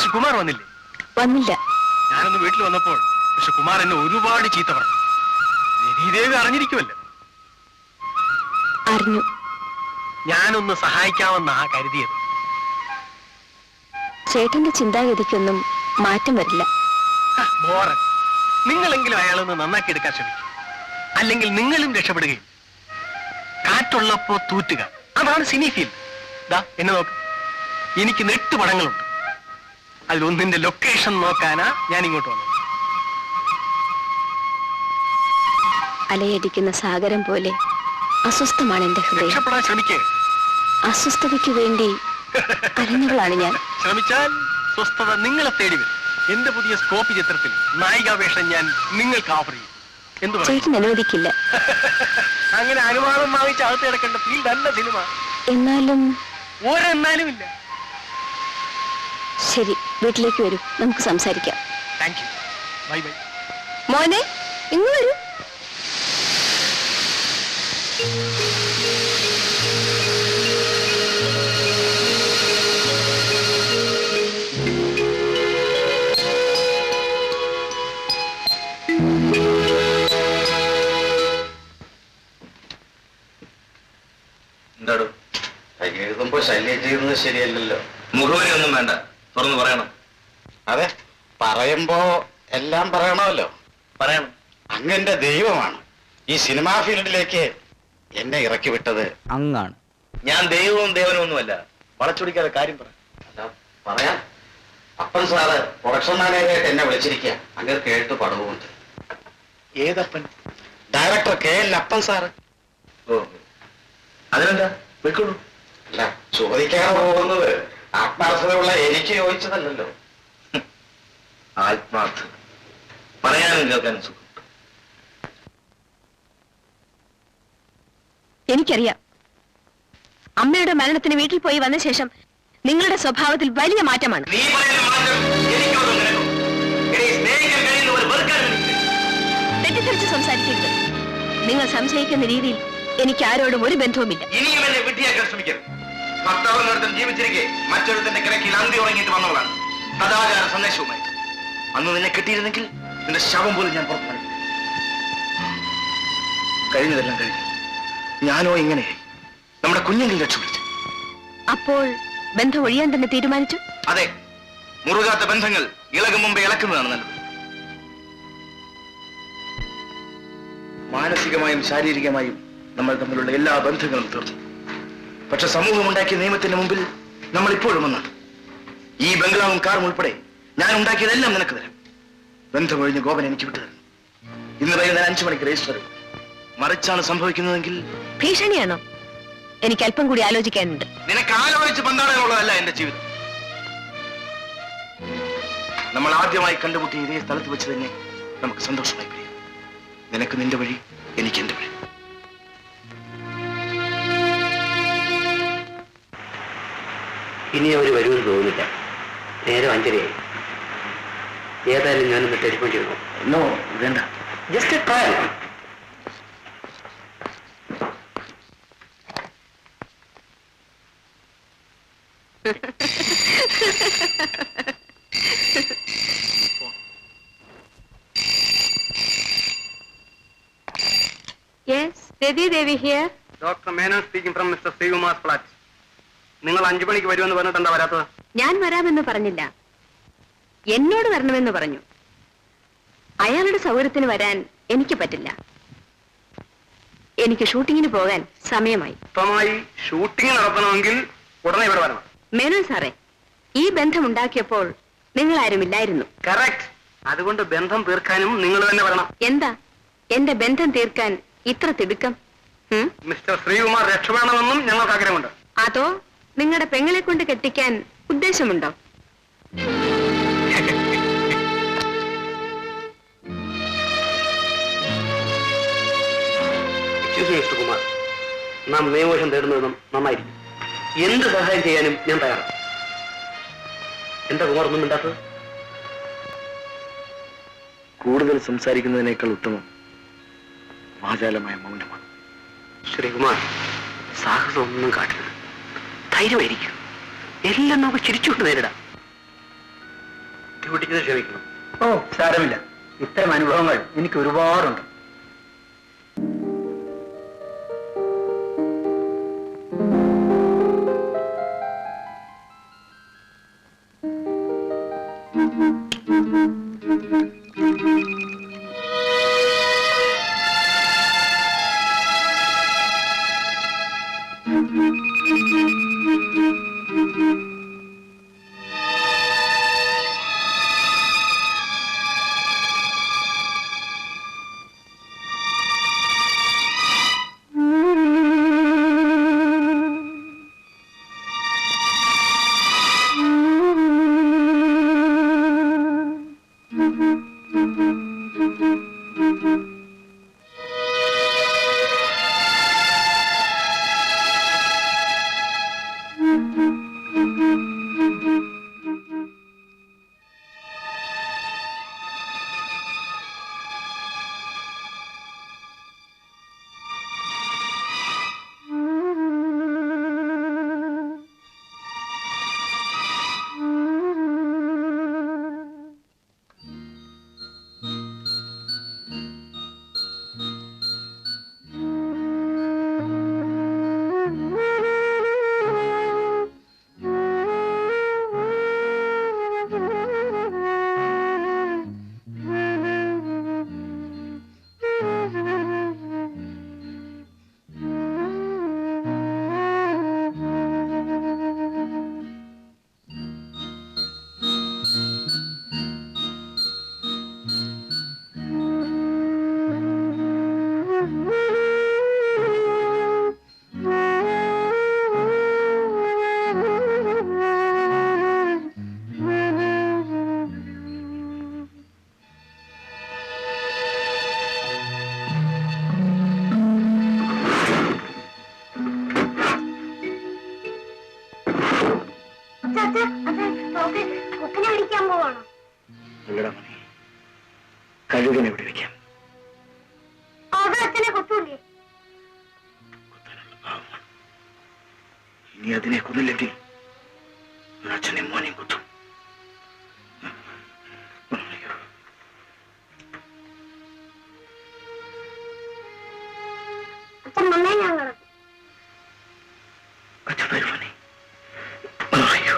Mister Kumar വന്നില്ലേ? വന്നില്ല. ഞാനൊന്ന് വീട്ടിൽ വന്നപ്പോൾ മിസ്റ്റർ കുമാർ എന്നെ ഒരുപാട് ചീത്ത പറഞ്ഞു. രതിദേവി അറിഞ്ഞിരിക്കുമല്ലോ. അറിഞ്ഞു. ഞാനൊന്ന് സഹായിക്കാമെന്നാ കരുതിയത്. ചേട്ടന്റെ ചിന്താഗതിക്കൊന്നും മാറ്റം വരില്ല. ബോറൻ. നിങ്ങളെങ്കിലും അയാളൊന്ന് നന്നാക്കി എടുക്കാൻ ശ്രമിക്കും. അല്ലെങ്കിൽ നിങ്ങളും രക്ഷപ്പെടുകയും. കാറ്റുള്ളപ്പോ തൂറ്റുക, അതാണ് സിനി ഫീൽഡ്. ദാ എന്നെ നോക്ക്, എനിക്ക് 8 പടങ്ങളുണ്ട്. അതിലൊന്നിന്റെ ലൊക്കേഷൻ നോക്കാനാ ഞാൻ ഇങ്ങോട്ട് വന്നത്. അലയടിക്കുന്ന സാഗരം പോലെ അസ്വസ്ഥമാണ് എന്റെ ഹൃദയം. രക്ഷപ്പെടാൻ ശ്രമിക്കേ. അസ്വസ്ഥതയ്ക്ക് വേണ്ടി അലഞ്ഞവളാണ് ഞാൻ. ശ്രമിച്ചാൽ സ്വസ്ഥത നിങ്ങളെ തേടി വരും. എന്റെ പുതിയ സ്കോപ്പ് ചിത്രത്തിൽ നായികാവേഷം ഞാൻ നിങ്ങൾക്ക് ഓഫർ ചെയ്യും. എന്ത് ചേട്ടൻ അനുവദിക്കില്ല. അങ്ങനെ അനുവാദം വാങ്ങിച്ച് അകത്ത് കിടക്കേണ്ട ഫീൽഡ് അല്ല സിനിമ. എന്നാലും ഒരെന്നാലും ഇല്ല. ശരി, വീട്ടിലേക്ക് വരൂ, നമുക്ക് സംസാരിക്കാം. Thank you. Bye bye. മോനെ, ഇങ്ങ് വരൂ. എന്താടോ എഴുതുമ്പോ ശല്യം ചെയ്യുന്നത് ശരിയല്ലല്ലോ. മുഖവരി ഒന്നും വേണ്ട, തുറന്ന് പറയണം. അതെ, പറയുമ്പോ എല്ലാം പറയണമല്ലോ. പറയണം. അങ്ങന്റെ ദൈവമാണ് ഈ സിനിമാ ഫീൽഡിലേക്ക് എന്നെ ഇറക്കി വിട്ടത്. അങ്ങാണ്. ഞാൻ ദൈവവും ദേവനും ഒന്നുമല്ല. വളച്ചൊടിക്കാതെ കാര്യം പറയാം. അപ്പൻ സാറ് പ്രൊഡക്ഷൻ മാനേജറായിട്ട് എന്നെ വിളിച്ചിരിക്കുക. അങ്ങനെ കേട്ട് പടവുമുണ്ട്. ഏതപ്പൻ? ഡയറക്ടർ KL അപ്പൻ സാറ്. ഓ, അതിനെന്താ, വെക്കുള്ളൂ. അല്ല, ചോദിക്കാതെ പോകുന്നത് ആത്മാർത്ഥതയുള്ള എനിക്ക് ചോദിച്ചതല്ലോ. ആത്മാർത്ഥത പറയാനും കേൾക്കാനും സുഖം. എനിക്കറിയാം, അമ്മയുടെ മരണത്തിന് വീട്ടിൽ പോയി വന്ന ശേഷം നിങ്ങളുടെ സ്വഭാവത്തിൽ വലിയ മാറ്റമാണ്. തെറ്റിദ്ധരിച്ച് സംസാരിക്കരുത്. നിങ്ങൾ സംശയിക്കുന്ന രീതിയിൽ എനിക്ക് ആരോടും ഒരു ബന്ധവുമില്ല. ഇനിയും എന്നെ വിട്ടിയാക്കാൻ ശ്രമിക്കരുത്. ഭർത്താവിനോടൊപ്പം ജീവിച്ചിരിക്കെ മറ്റൊരുത്തന്റെ കിടക്കിൽ അന്തി ഉറങ്ങിയിട്ട് വന്നവളാണ്. സദാചാര സന്ദേശവുമായി. അന്ന് നിന്നെ കിട്ടിയിരുന്നെങ്കിൽ നിന്റെ ശവം പോലും ഞാൻ പുറത്തു കാണിക്കും. കഴിഞ്ഞതെല്ലാം കഴിഞ്ഞു. ഞാനോ ഇങ്ങനെ നമ്മുടെ കുഞ്ഞെങ്കിലും രക്ഷപ്പെടുത്തി. അപ്പോൾ ബന്ധം ഒഴിയാൻ തന്നെ തീരുമാനിച്ചു? അതെ, മുറുകാത്ത ബന്ധങ്ങൾ ഇളകും മുമ്പേ ഇളക്കുന്നതാണ് നല്ലത്. മാനസികമായും ശാരീരികമായും നമ്മൾ തമ്മിലുള്ള എല്ലാ ബന്ധങ്ങളും തീർന്നു. പക്ഷെ സമൂഹം ഉണ്ടാക്കിയ നിയമത്തിന്റെ മുമ്പിൽ നമ്മൾ ഇപ്പോഴും ഒന്നാണ്. ഈ ബംഗ്ലാവും കാറും ഉൾപ്പെടെ ഞാൻ ഉണ്ടാക്കിയതെല്ലാം നിനക്ക് തരാം. ബന്ധമൊഴിഞ്ഞ് ഗോപൻ എനിക്ക് വിട്ടുതരാം. ഇന്ന് വൈകുന്നേരം 5 മണിക്ക് രജിസ്റ്റർ. മറിച്ചാണ് സംഭവിക്കുന്നതെങ്കിൽ ഭീഷണിയാണോ? എനിക്ക് അല്പം കൂടി ആലോചിക്കാനുണ്ട്. നിനക്ക് ആലോചിച്ച് പന്താടാനുള്ളതല്ല എന്റെ ജീവിതം. നമ്മൾ ആദ്യമായി കണ്ടുമുട്ടിയ ഇതേ സ്ഥലത്ത് വെച്ച് തന്നെ നമുക്ക് സന്തോഷമായി പിരിയാം. നിനക്ക് നിന്റെ വഴി, എനിക്ക് എന്റെ വഴി. ഇനി അവർ വരുമെന്ന് തോന്നുന്നില്ല. നേരം 5:30. ഏതായാലും ഞാനൊന്ന് ടെലിഫോൺ ചെയ്തു. നോ, വേണ്ട. Just A trial. Yes, Devi here. Doctor Menon speaking from mister Sreekumar flat. നിങ്ങൾ 5 മണിക്ക് വരുമെന്ന് പറഞ്ഞിട്ട് എന്താ വരാത്തത്? ഞാൻ വരാമെന്ന് പറഞ്ഞില്ല, എന്നോട് വരണമെന്ന് പറഞ്ഞു. അയാളുടെ സൗകര്യത്തിന് വരാൻ എനിക്ക് പറ്റില്ല. എനിക്ക് ഷൂട്ടിങ്ങിന് പോകാൻ സമയമായി. സ്വന്തമായി ഷൂട്ടിംഗ് നടത്തണമെങ്കിൽ ഉടനെ ഇവിടെ വരണം. മേനോൻ സാറേ, ഈ ബന്ധം ഉണ്ടാക്കിയപ്പോൾ നിങ്ങൾ ആരുമില്ലായിരുന്നു. കറക്റ്റ്. അതുകൊണ്ട് ബന്ധം തീർക്കാനും നിങ്ങൾ തന്നെ വരണം. എന്താ എന്റെ ബന്ധം തീർക്കാൻ ഇത്ര തിടുക്കം? മിസ്റ്റർ ശ്രീകുമാർ രക്ഷപ്പെടണമെന്നും ഞങ്ങൾക്ക് ആഗ്രഹമുണ്ട്. അതോ നിങ്ങളുടെ പെങ്ങളെ കൊണ്ട് കെട്ടിക്കാൻ ഉദ്ദേശമുണ്ടോ? മിസ്റ്റർ കുമാർ, നാം നിയമോഷം തേടുന്നതും നന്നായിരിക്കും. എന്ത് സഹായം ചെയ്യാനും ഞാൻ തയ്യാറാണ്. എന്താ കുമാർ ഒന്നും മിണ്ടാത്തത്? കൂടുതൽ സംസാരിക്കുന്നതിനേക്കാൾ ഉത്തമം വാചാലമായ മൗനമാണ്. ശ്രീകുമാർ, സാഹസമൊന്നും കാട്ടരുത്. ധൈര്യമായിരിക്കും. എല്ലാം നമുക്ക് ചിരിച്ചുകൊണ്ട് നേരിടാം. ബുദ്ധിമുട്ടിക്കുന്നത് ക്ഷമിക്കണം. ഓ സാരമില്ല, ഇത്തരം അനുഭവങ്ങൾ എനിക്ക് ഒരുപാടുണ്ട്. കഴുകനെ ഇവിടെ വെക്കാം. ഇനി അതിനെ കൊന്നില്ലെങ്കിൽ അച്ഛനെ മോനെയും കുത്തും. അച്ഛൻ വരുവാനേ അയ്യോ.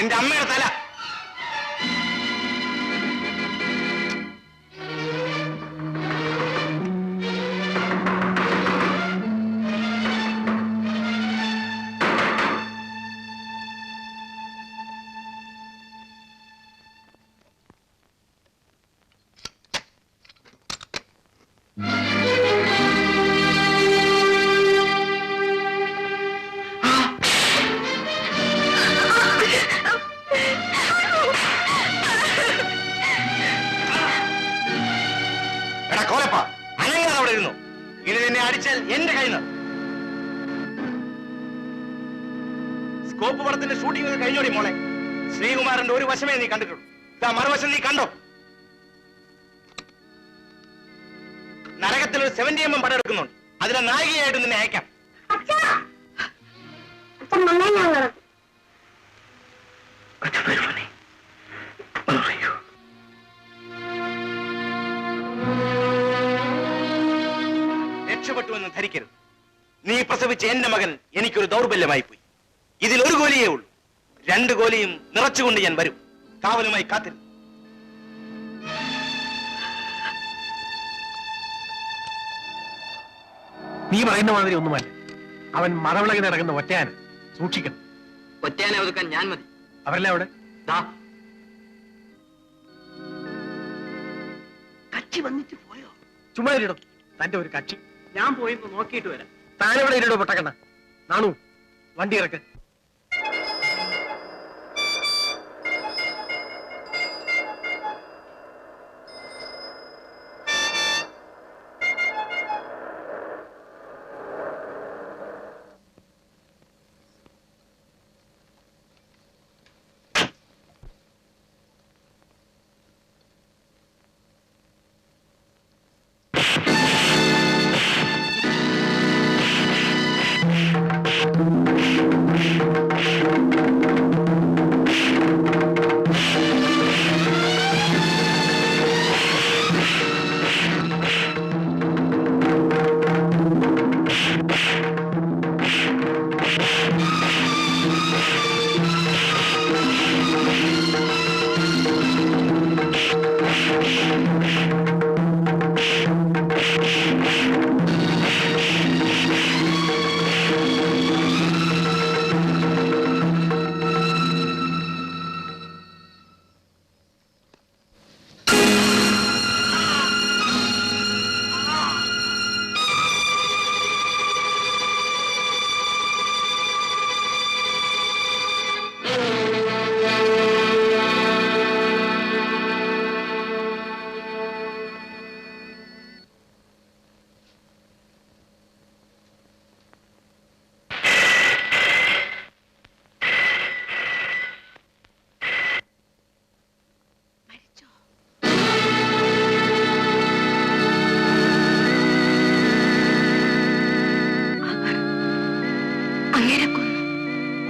നിന്റെ അമ്മയുടെ തല എന്റെ കയ്യിൽ നിന്ന്. സ്കോപ്പ് പടത്തിന്റെ ഷൂട്ടിംഗ് കഴിഞ്ഞോടി മോളെ. ശ്രീകുമാരന്റെ ഒരു വശമേ നീ കണ്ടിട്ടുള്ളൂ. ഇതാ മറുവശം നീ കണ്ടോ? നരകത്തിൽ ഒരു 70mm പടം എടുക്കുന്നുണ്ട്. അതിലെ നായികയായിട്ട് നിന്നെ അയക്കാം. രക്ഷപ്പെട്ടു എന്ന് ധരിക്കരുത്. നീ പ്രസവിച്ച എന്റെ മകൻ എനിക്കൊരു ദൗർബല്യമായി പോയി. ഇതിൽ ഒരു ഗോലിയേ ഉള്ളൂ. 2 ഗോലിയും നിറച്ചുകൊണ്ട് ഞാൻ വരും. കാവലുമായി കാത്തിരുന്നു. നീ പറയുന്ന മാതിരി ഒന്നുമല്ല. അവൻ മറവിളകി നടക്കുന്ന ഒറ്റയാന. സൂക്ഷിക്കണം. ഒറ്റയാനെ ഒതുക്കാൻ ഞാൻ മതി. അവരല്ലേ അവിടെ? ദാ, കക്ഷി വന്നിട്ട് പോയോ? ചുമ്മാ ഇരിടോ. തന്റെ ഒരു കക്ഷി. ഞാൻ പോയി നോക്കിയിട്ട് വരാം. താനെവിടെ ഇരിടോ പൊട്ടക്കണ്ണ. നാണു, വണ്ടി ഇറക്ക്.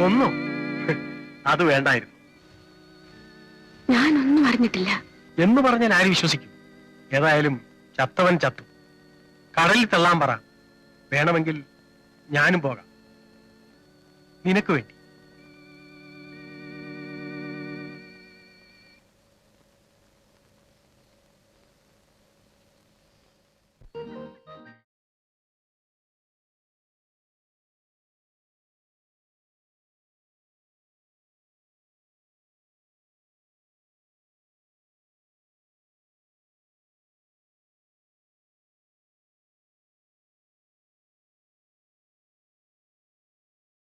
കൊന്നു? അത് വേണ്ടായിരുന്നു. ഞാനൊന്നും അറിഞ്ഞിട്ടില്ല എന്ന് പറഞ്ഞാൽ ആര് വിശ്വസിക്കും? ഏതായാലും ചത്തവൻ ചത്തു. കടലിൽ തള്ളാൻ പറ. വേണമെങ്കിൽ ഞാനും പോകാം. നിനക്ക് വേണ്ടി.